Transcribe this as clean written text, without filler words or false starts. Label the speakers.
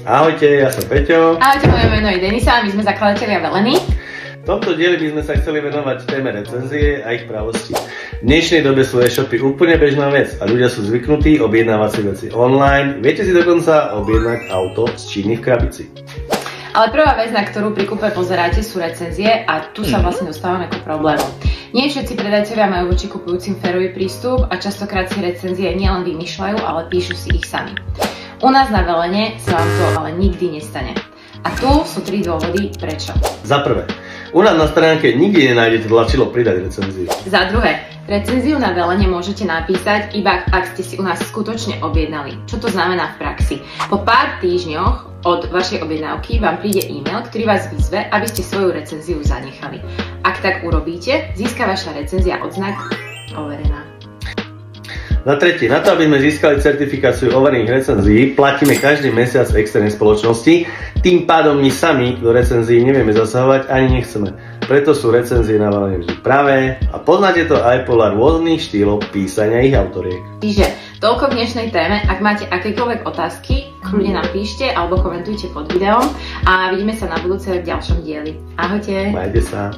Speaker 1: Ahojte, ja som Peťo.
Speaker 2: Ahojte, moje meno je Denisa a my sme zakladatelia Veleny.
Speaker 1: V tomto dieli by sme sa chceli venovať téme recenzie a ich pravosti. V dnešnej dobe sú e-shopy úplne bežná vec a ľudia sú zvyknutí objednávať si veci online. Viete si dokonca objednať auto z Číny v krabici.
Speaker 2: Ale prvá vec, na ktorú pri kúpe pozeráte, sú recenzie a tu sa vlastne dostávame k problému. Nie všetci predajcovia majú voči kupujúcim férový prístup a častokrát si recenzie nielen vymýšľajú, ale píšu si ich sami. U nás na Velene sa vám to ale nikdy nestane. A tu sú 3 dôvody, prečo.
Speaker 1: Za prvé, u nás na stránke nikdy nenájdete tlačidlo pridať recenziu.
Speaker 2: Za druhé, recenziu na Velene môžete napísať iba ak ste si u nás skutočne objednali. Čo to znamená v praxi? Po pár týždňoch od vašej objednávky vám príde e-mail, ktorý vás vyzve, aby ste svoju recenziu zanechali. Ak tak urobíte, získa vaša recenzia odznak overená.
Speaker 1: Za tretie, na to, aby sme získali certifikáciu overených recenzií, platíme každý mesiac externej spoločnosti, tým pádom my sami do recenzií nevieme zasahovať ani nechceme. Preto sú recenzie na Velene vždy pravé a poznáte to aj podľa rôznych štýlov písania ich autoriek.
Speaker 2: Čiže toľko k dnešnej téme. Ak máte akékoľvek otázky, kľudne nám píšte alebo komentujte pod videom a vidíme sa na budúce v ďalšom dieli. Ahojte!
Speaker 1: Majte sa!